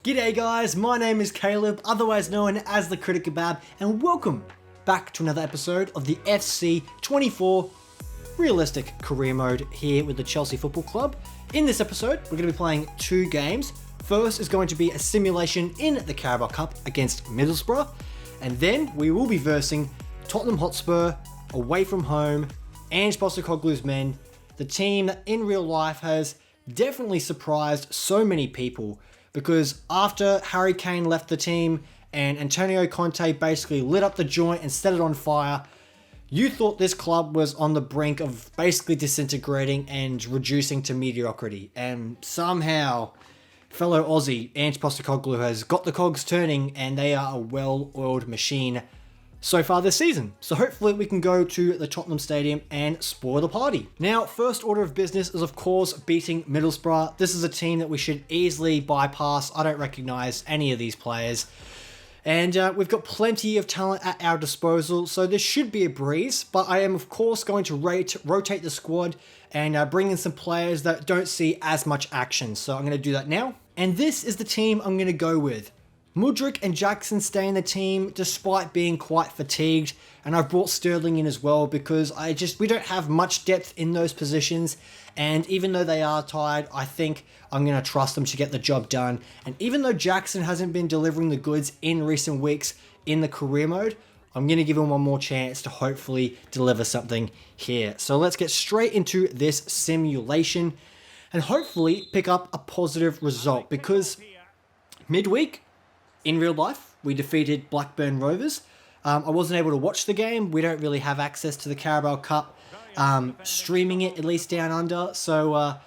G'day guys, my name is Caleb, otherwise known as the Critic Kebab, and welcome back to another episode of the FC 24 Realistic Career Mode here with the Chelsea Football Club. In this episode, we're going to be playing two games. First is going to be a simulation in the Carabao Cup against Middlesbrough, and then we will be versing Tottenham Hotspur away from home, Ange Postecoglou's men, the team that in real life has definitely surprised so many people, because after Harry Kane left the team and Antonio Conte basically lit up the joint and set it on fire, you thought this club was on the brink of basically disintegrating and reducing to mediocrity. And somehow, fellow Aussie Ange Postecoglou has got the cogs turning and they are a well-oiled machine so far this season. So hopefully we can go to the Tottenham Stadium and spoil the party. Now, first order of business is of course beating Middlesbrough. This is a team that we should easily bypass. I don't recognise any of these players. And we've got plenty of talent at our disposal, so this should be a breeze. But I am of course going to rotate the squad and bring in some players that don't see as much action. So I'm going to do that now. And this is the team I'm going to go with. Mudryk and Jackson stay in the team despite being quite fatigued, and I've brought Sterling in as well because we don't have much depth in those positions, and even though they are tired, I think I'm going to trust them to get the job done. And even though Jackson hasn't been delivering the goods in recent weeks in the career mode, I'm going to give him one more chance to hopefully deliver something here. So let's get straight into this simulation and hopefully pick up a positive result, because midweek, in real life, we defeated Blackburn Rovers. I wasn't able to watch the game. We don't really have access to the Carabao Cup, streaming it at least down under. So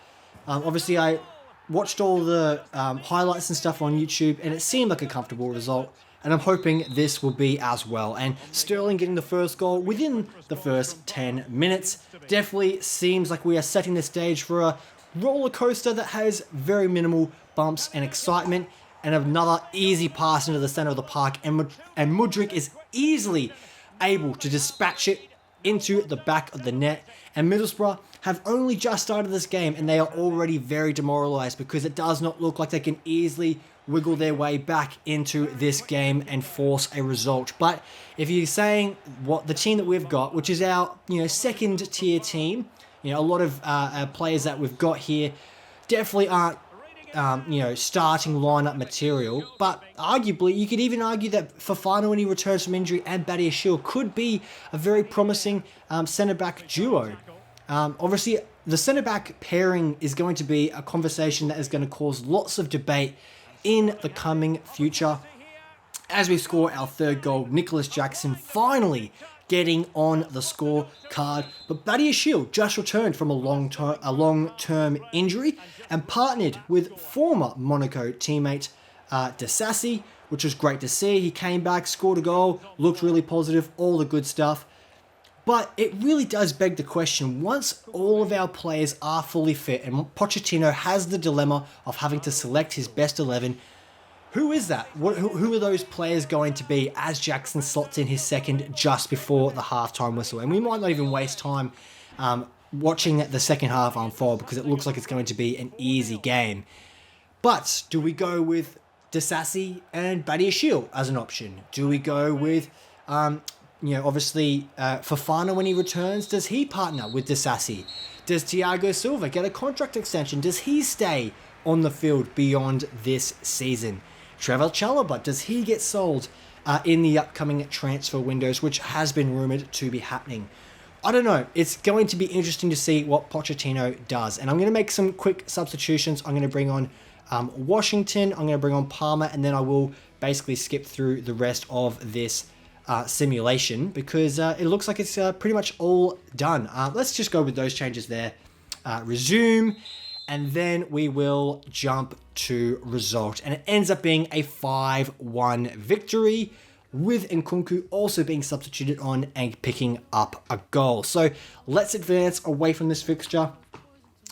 obviously I watched all the highlights and stuff on YouTube, and it seemed like a comfortable result. And I'm hoping this will be as well. And Sterling getting the first goal within the first 10 minutes definitely seems like we are setting the stage for a roller coaster that has very minimal bumps and excitement. And another easy pass into the center of the park, and Mudryk is easily able to dispatch it into the back of the net. And Middlesbrough have only just started this game, and they are already very demoralised because it does not look like they can easily wiggle their way back into this game and force a result. But if you're saying what the team that we've got, which is our second tier team, a lot of players that we've got here definitely aren't starting lineup material, but arguably you could even argue that Fofana, when he returns from injury, and Badiashile could be a very promising centre-back duo. Obviously, the centre-back pairing is going to be a conversation that is going to cause lots of debate in the coming future. As we score our third goal, Nicholas Jackson finally getting on the scorecard, but Badiashile just returned from a long-term injury and partnered with former Monaco teammate Disasi, which was great to see. He came back, scored a goal, looked really positive, all the good stuff. But it really does beg the question, once all of our players are fully fit and Pochettino has the dilemma of having to select his best 11, who is that? Who are those players going to be as Jackson slots in his second just before the halftime whistle? And we might not even waste time watching the second half unfold because it looks like it's going to be an easy game. But do we go with Disasi and Badiashile as an option? Do we go with, obviously Fofana when he returns? Does he partner with Disasi? Does Thiago Silva get a contract extension? Does he stay on the field beyond this season? Trevor Chalobah, does he get sold in the upcoming transfer windows, which has been rumoured to be happening? I don't know. It's going to be interesting to see what Pochettino does. And I'm going to make some quick substitutions. I'm going to bring on Washington, I'm going to bring on Palmer, and then I will basically skip through the rest of this simulation because it looks like it's pretty much all done. Let's just go with those changes there. Resume. And then we will jump to result. And it ends up being a 5-1 victory, with Nkunku also being substituted on and picking up a goal. So let's advance away from this fixture.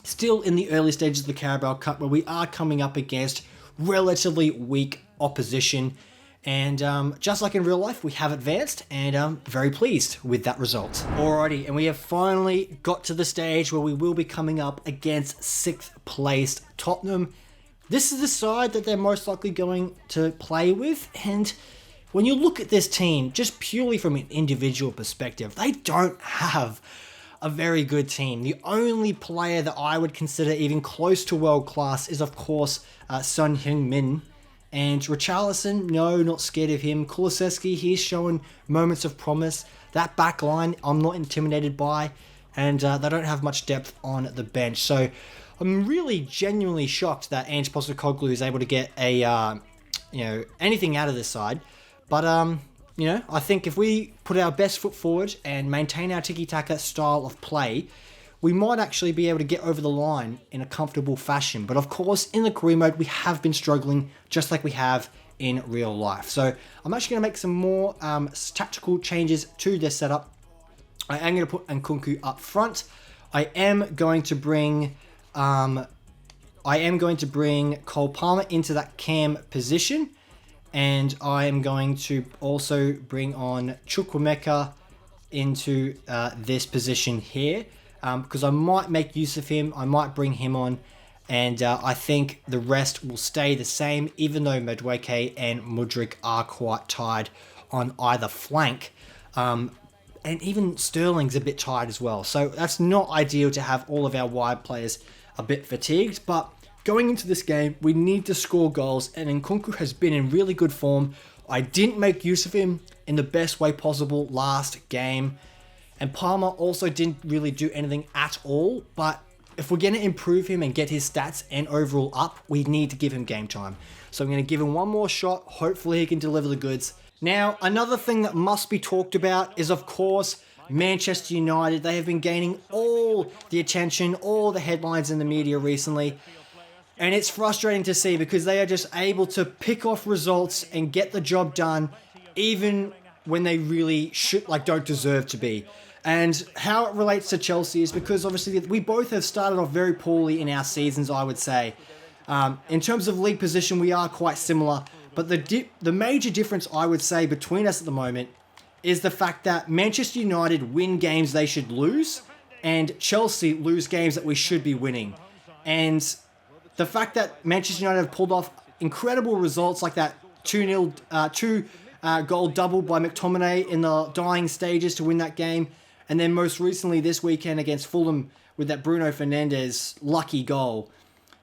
Still in the early stages of the Carabao Cup, where we are coming up against relatively weak opposition. And just like in real life, we have advanced, and I'm very pleased with that result. Alrighty, and we have finally got to the stage where we will be coming up against 6th placed Tottenham. this is the side that they're most likely going to play with. And when you look at this team, just purely from an individual perspective, they don't have a very good team. The only player that I would consider even close to world class is, of course, Son Heung-min. And Richarlison, no, not scared of him. Kulusevski, he's showing moments of promise. That back line, I'm not intimidated by. And they don't have much depth on the bench. So I'm really genuinely shocked that Ange Postecoglou is able to get a, anything out of this side. But, I think if we put our best foot forward and maintain our tiki-taka style of play, we might actually be able to get over the line in a comfortable fashion. But of course, in the career mode, we have been struggling just like we have in real life. So I'm actually going to make some more tactical changes to this setup. I am going to put Nkunku up front. I am going to bring Cole Palmer into that cam position. And I am going to also bring on Chukwuemeka into this position here. Because I might make use of him. I might bring him on. And I think the rest will stay the same, even though Madueke and Mudryk are quite tired on either flank. And even Sterling's a bit tired as well. So that's not ideal to have all of our wide players a bit fatigued. But going into this game, we need to score goals. And Nkunku has been in really good form. I didn't make use of him in the best way possible last game. And Palmer also didn't really do anything at all, but if we're going to improve him and get his stats and overall up, we need to give him game time. So I'm going to give him one more shot. Hopefully he can deliver the goods. Now, another thing that must be talked about is, of course, Manchester United. They have been gaining all the attention, all the headlines in the media recently. And it's frustrating to see because they are just able to pick off results and get the job done, even when they really don't deserve to be. And how it relates to Chelsea is because obviously we both have started off very poorly in our seasons, I would say. In terms of league position, we are quite similar. But the major difference, I would say, between us at the moment is the fact that Manchester United win games they should lose, and Chelsea lose games that we should be winning. And the fact that Manchester United have pulled off incredible results like that 2-0, goal double by McTominay in the dying stages to win that game. And then most recently this weekend against Fulham with that Bruno Fernandes lucky goal.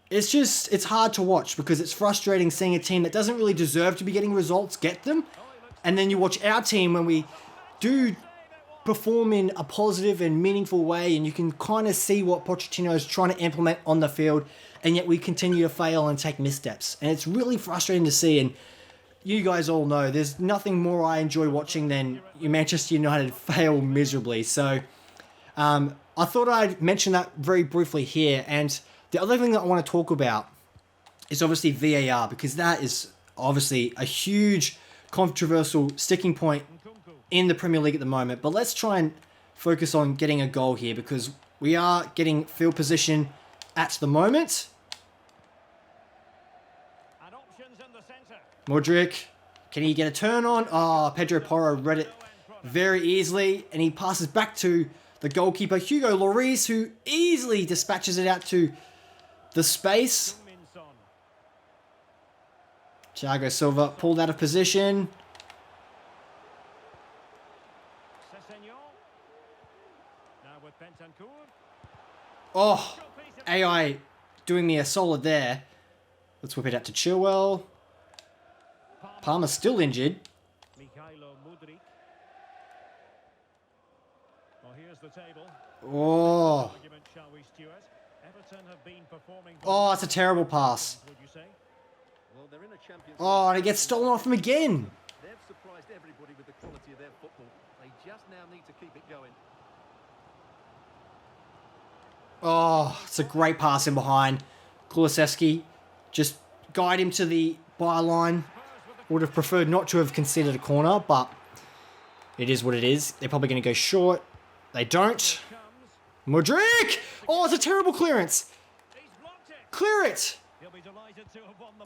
It's hard to watch because it's frustrating seeing a team that doesn't really deserve to be getting results get them. And then you watch our team when we do perform in a positive and meaningful way, and you can kind of see what Pochettino is trying to implement on the field, and yet we continue to fail and take missteps. And it's really frustrating to see. And you guys all know there's nothing more I enjoy watching than Manchester United fail miserably. So I thought I'd mention that very briefly here. And the other thing that I want to talk about is obviously VAR, because that is obviously a huge controversial sticking point in the Premier League at the moment. But let's try and focus on getting a goal here because we are getting field position at the moment. Mudryk, can he get a turn on? Oh, Pedro Porro read it very easily, and he passes back to the goalkeeper, Hugo Lloris, who easily dispatches it out to the space. Thiago Silva pulled out of position. Oh, AI doing me a solid there. Let's whip it out to Chilwell. Palmer's still injured. Oh. Oh, that's a terrible pass. Oh, and it gets stolen off him again. They've surprised everybody with the quality of their football. They just now need to keep it going. Oh, it's a great pass in behind. Kulusevski just guide him to the byline. Would have preferred not to have considered a corner, but it is what it is. They're probably going to go short. They don't. Mudryk! Oh, it's a terrible clearance. Clear it.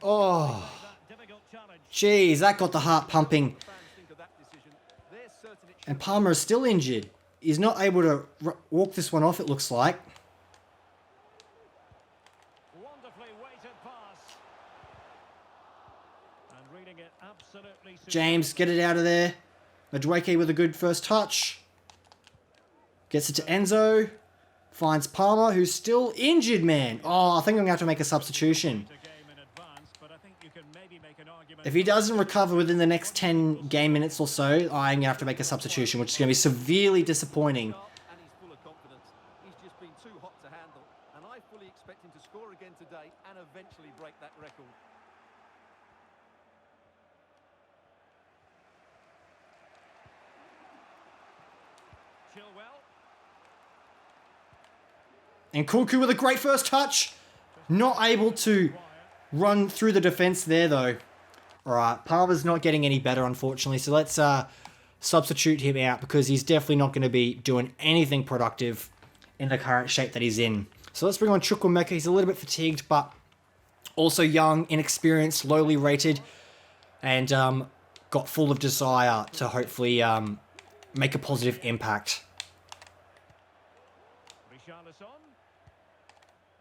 Oh. Jeez, that got the heart pumping. And Palmer is still injured. He's not able to walk this one off, it looks like. James, get it out of there. Madueke with a good first touch. Gets it to Enzo. Finds Palmer, who's still injured, man. Oh, I think I'm going to have to make a substitution. If he doesn't recover within the next 10 game minutes or so, I'm going to have to make a substitution, which is going to be severely disappointing. And he's full of confidence. He's just been too hot to handle. And I fully expect him to score again today and eventually break that record. And Kuku with a great first touch. Not able to run through the defense there, though. All right, Palmer's not getting any better, unfortunately. So let's substitute him out because he's definitely not going to be doing anything productive in the current shape that he's in. So let's bring on Chukwuemeka. He's a little bit fatigued, but also young, inexperienced, lowly rated, and got full of desire to hopefully make a positive impact.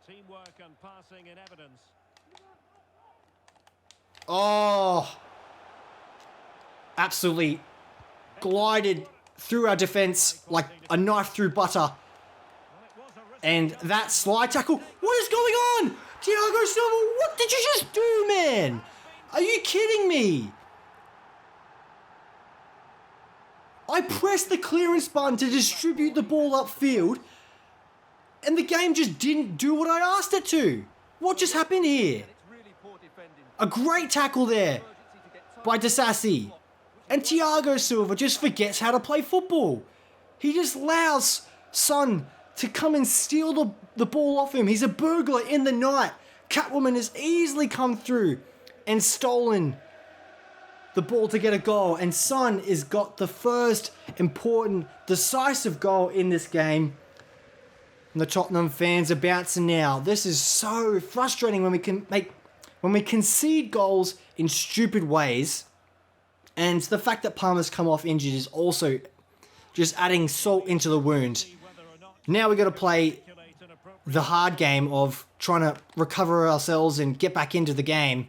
Teamwork and passing in evidence. Oh, absolutely glided through our defense like a knife through butter. And that slide tackle, what is going on? Thiago Silva, what did you just do, man? Are you kidding me? I pressed the clearance button to distribute the ball upfield, and the game just didn't do what I asked it to. What just happened here? A great tackle there by Disasi. And Thiago Silva just forgets how to play football. He just allows Son to come and steal the ball off him. He's a burglar in the night. Catwoman has easily come through and stolen the ball to get a goal. And Son has got the first important, decisive goal in this game. And the Tottenham fans are bouncing now. This is so frustrating when we concede goals in stupid ways. And the fact that Palmer's come off injured is also just adding salt into the wound. Now we got to play the hard game of trying to recover ourselves and get back into the game.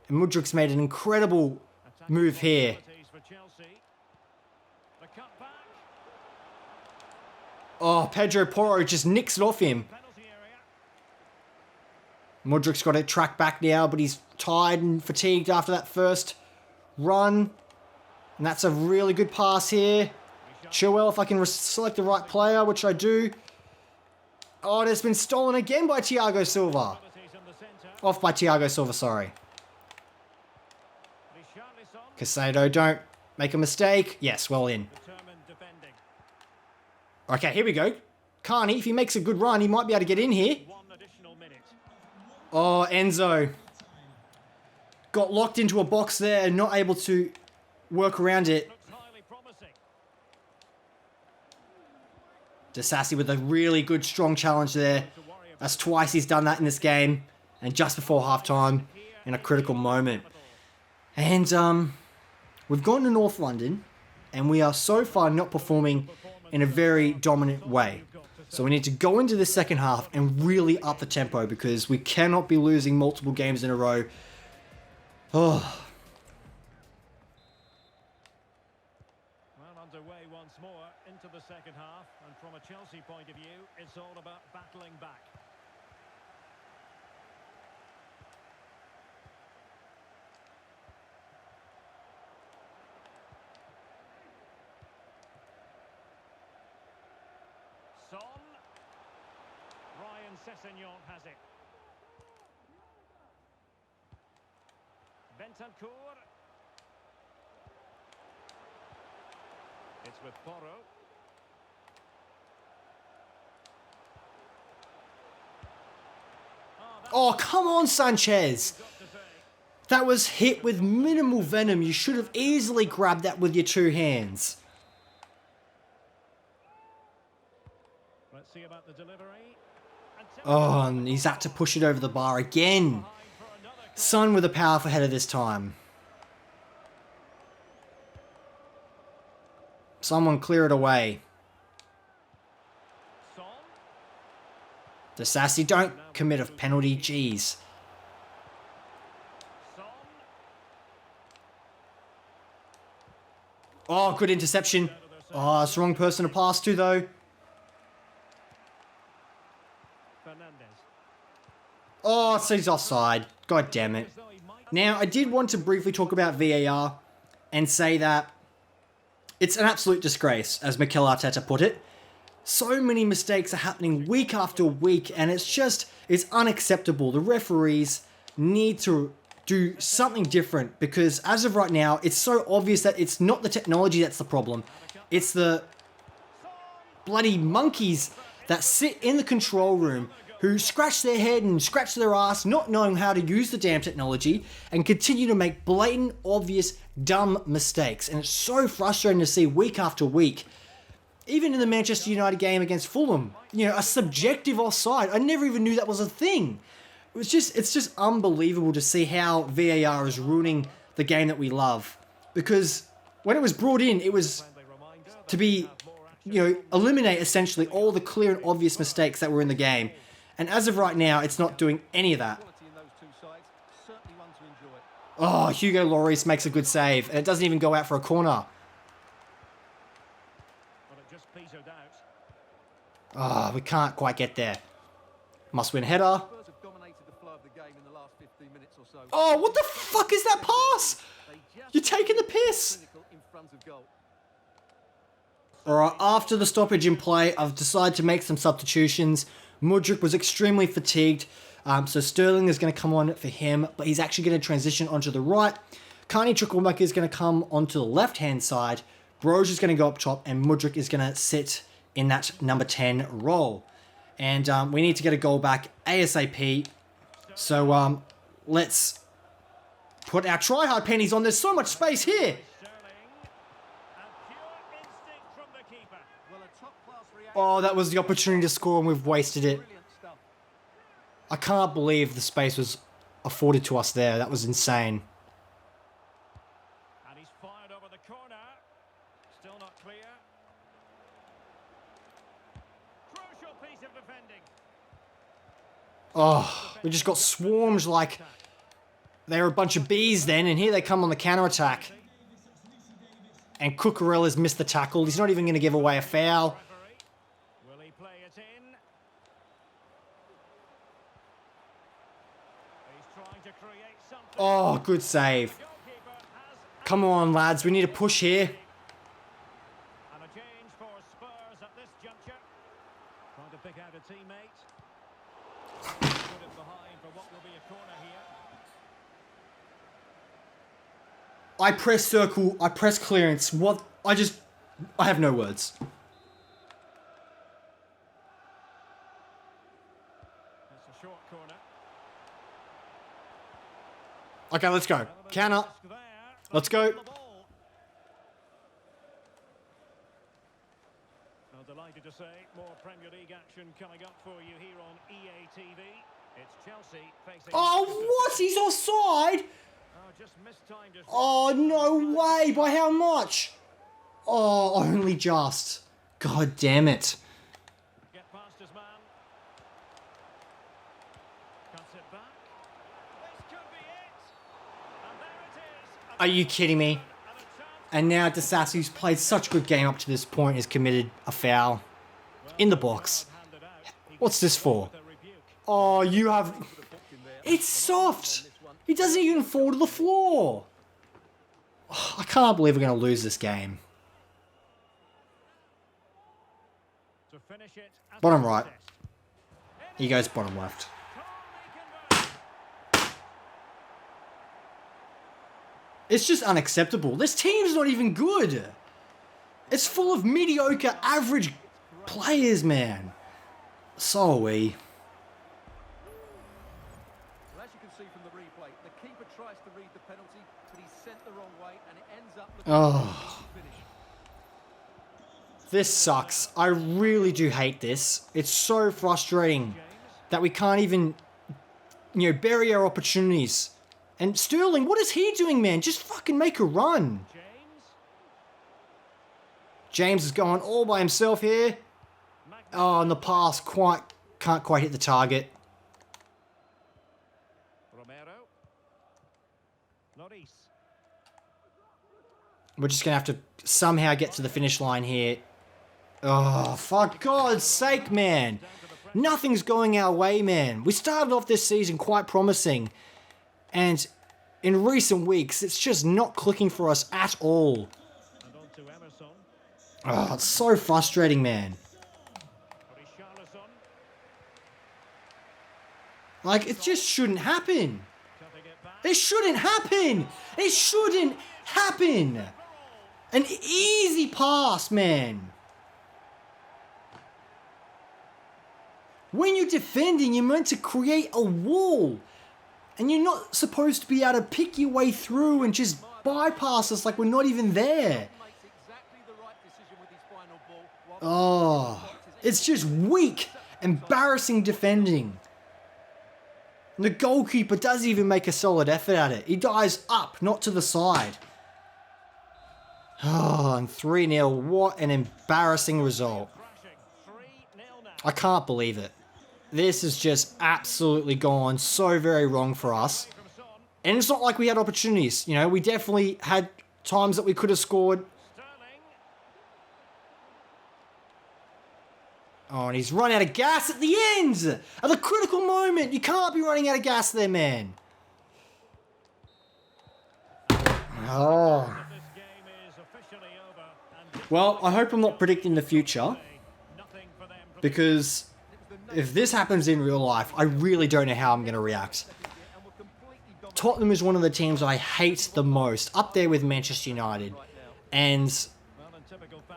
And Mudrik's made an incredible move here. Oh, Pedro Porro just nicks it off him. Mudrik's got to track back now, but he's tired and fatigued after that first run. And that's a really good pass here. Chilwell, if I can select the right player, which I do. Oh, it has been stolen again by Thiago Silva. Off by Thiago Silva, sorry. Casado, don't make a mistake. Yes, well in. Okay, here we go. Carney, if he makes a good run, he might be able to get in here. Oh, Enzo. Got locked into a box there and not able to work around it. Disasi with a really good, strong challenge there. That's twice he's done that in this game. And just before halftime, in a critical moment. And we've gone to North London, and we are so far not performing in a very dominant way. So we need to go into the second half and really up the tempo because we cannot be losing multiple games in a row. Oh. Well, underway once more into the second half, and from a Chelsea point of view, it's all about battling back. Son. Ryan Sessegnon has it. Bentancur. It's with Porro. Oh, come on, Sanchez. That was hit with minimal venom. You should have easily grabbed that with your two hands. Let's see about the delivery. Oh, and he's had to push it over the bar again. Son with a powerful header this time. Someone clear it away. Disasi, don't commit a penalty. Jeez. Oh, good interception. Oh, it's the wrong person to pass to, though. Oh, so he's offside. God damn it. Now, I did want to briefly talk about VAR and say that it's an absolute disgrace, as Mikel Arteta put it. So many mistakes are happening week after week, and it's unacceptable. The referees need to do something different, because as of right now, it's so obvious that it's not the technology that's the problem. It's the bloody monkeys that sit in the control room who scratch their head and scratch their ass, not knowing how to use the damn technology, and continue to make blatant, obvious, dumb mistakes. And it's so frustrating to see week after week. Even in the Manchester United game against Fulham, a subjective offside. I never even knew that was a thing. It's just unbelievable to see how VAR is ruining the game that we love. Because when it was brought in, it was to be, eliminate essentially all the clear and obvious mistakes that were in the game. And as of right now, it's not doing any of that. Oh, Hugo Lloris makes a good save, and it doesn't even go out for a corner. Oh, we can't quite get there. Must win header. Oh, what the fuck is that pass? You're taking the piss. Alright, after the stoppage in play, I've decided to make some substitutions. Mudryk was extremely fatigued, so Sterling is going to come on for him, but he's actually going to transition onto the right. Carney Chukwuemeka is going to come onto the left-hand side. Broge is going to go up top, and Mudryk is going to sit in that number 10 role. And we need to get a goal back ASAP. So let's put our try-hard pennies on. There's so much space here. Oh, that was the opportunity to score and we've wasted it. I can't believe the space was afforded to us there. That was insane. And he's fired over the corner. Still not clear. Crucial piece of defending. Oh, we just got swarmed like they were a bunch of bees then, and here they come on the counter-attack. And Cucurella's missed the tackle. He's not even going to give away a foul. Will he play it in? He's trying to create something. Oh, good save. Come on, lads. We need a push here. And a change for Spurs at this juncture. Trying to pick out a teammate. Put it behind for what will be a corner here. I press circle. I press clearance. What? I have no words. That's a short corner. Okay, let's go. Counter. Let's go. I'm delighted to say more Premier League action coming up for you here on EA TV. It's Chelsea facing... Oh, what? He's offside? Oh, just mistimed his... Oh, no way. By how much? Oh, only just. God damn it. Get past his man. Cuts it back. This could be it. And there it is. Are you kidding me? And now Disasi, who's played such a good game up to this point, has committed a foul in the box. What's this for? Oh, you have... It's soft. He doesn't even fall to the floor. Oh, I can't believe we're going to lose this game. To finish it at Bottom the right. test. He goes bottom left. It's just unacceptable. This team's not even good. It's full of mediocre, average players, man. So are we. Well, as you can see from the replay, the keeper tries to read the penalty, but he's sent the wrong way, and it ends up looking like a finish. This sucks. I really do hate this. It's so frustrating that we can't even, bury our opportunities. And Sterling, what is he doing, man? Just fucking make a run. James is going all by himself here. Oh, and the pass can't quite hit the target. Romero. Lloris. We're just going to have to somehow get to the finish line here. Oh, for God's sake, man. Nothing's going our way, man. We started off this season quite promising. And in recent weeks, it's just not clicking for us at all. Oh, it's so frustrating, man. Like, it just shouldn't happen. It shouldn't happen. It shouldn't happen. An easy pass, man. When you're defending, you're meant to create a wall. And you're not supposed to be able to pick your way through and just bypass us like we're not even there. Oh, it's just weak, embarrassing defending. And the goalkeeper doesn't even make a solid effort at it. He dives up, not to the side. Oh, and 3-0. What an embarrassing result. I can't believe it. This has just absolutely gone so very wrong for us. And it's not like we had opportunities. You know, we definitely had times that we could have scored. Oh, and he's run out of gas at the end! At the critical moment! You can't be running out of gas there, man. Oh. Well, I hope I'm not predicting the future. Because if this happens in real life, I really don't know how I'm going to react. Tottenham is one of the teams I hate the most, up there with Manchester United. And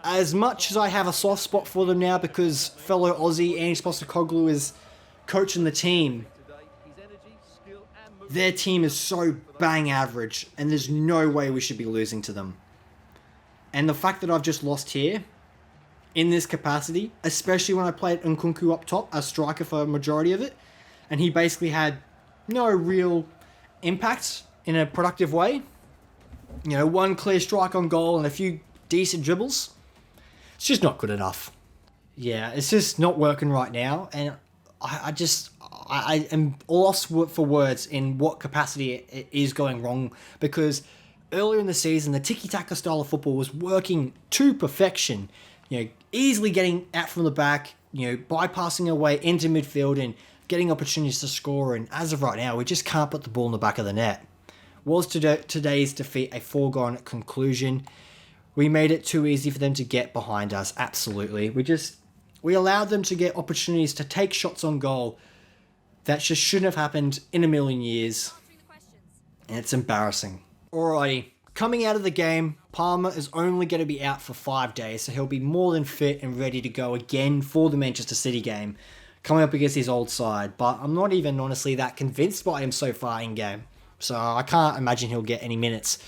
as much as I have a soft spot for them now because fellow Aussie Ange Postecoglou is coaching the team, their team is so bang average and there's no way we should be losing to them. And the fact that I've just lost here, in this capacity, especially when I played Nkunku up top as striker for a majority of it, and he basically had no real impact in a productive way. You know, one clear strike on goal and a few decent dribbles. It's just not good enough. Yeah, it's just not working right now, and I am lost for words in what capacity it is going wrong, because earlier in the season, the tiki-taka style of football was working to perfection. You know, easily getting out from the back, you know, bypassing our way into midfield and getting opportunities to score. And as of right now, we just can't put the ball in the back of the net. Was today's defeat a foregone conclusion? We made it too easy for them to get behind us. Absolutely. We allowed them to get opportunities to take shots on goal that just shouldn't have happened in a million years. And it's embarrassing. Alrighty. Coming out of the game, Palmer is only going to be out for 5 days, so he'll be more than fit and ready to go again for the Manchester City game, coming up against his old side. But I'm not even honestly that convinced by him so far in game, so I can't imagine he'll get any minutes.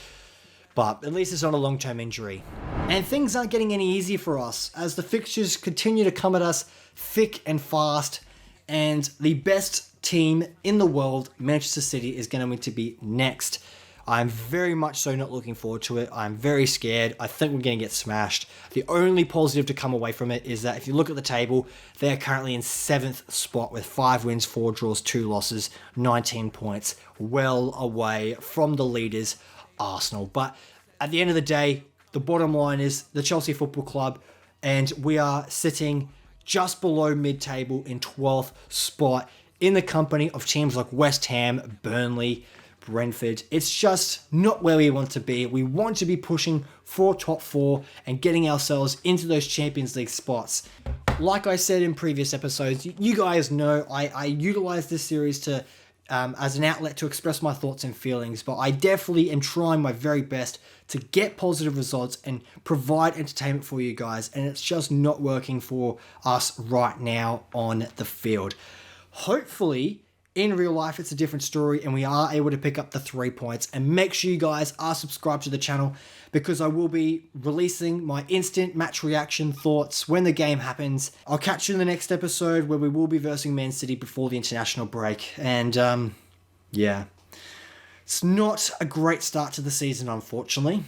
But at least it's not a long-term injury. And things aren't getting any easier for us as the fixtures continue to come at us thick and fast, and the best team in the world, Manchester City, is going to be next. I'm very much so not looking forward to it. I'm very scared. I think we're going to get smashed. The only positive to come away from it is that if you look at the table, they're currently in 7th spot with 5 wins, 4 draws, 2 losses, 19 points, well away from the leaders, Arsenal. But at the end of the day, the bottom line is the Chelsea Football Club, and we are sitting just below mid-table in 12th spot in the company of teams like West Ham, Burnley, Brentford. It's just not where we want to be. We want to be pushing for top 4 and getting ourselves into those Champions League spots. Like I said in previous episodes, you guys know I utilize this series to as an outlet to express my thoughts and feelings, but I definitely am trying my very best to get positive results and provide entertainment for you guys, and it's just not working for us right now on the field. Hopefully, in real life, it's a different story and we are able to pick up the 3 points. And make sure you guys are subscribed to the channel, because I will be releasing my instant match reaction thoughts when the game happens. I'll catch you in the next episode where we will be versing Man City before the international break. And yeah, it's not a great start to the season, unfortunately.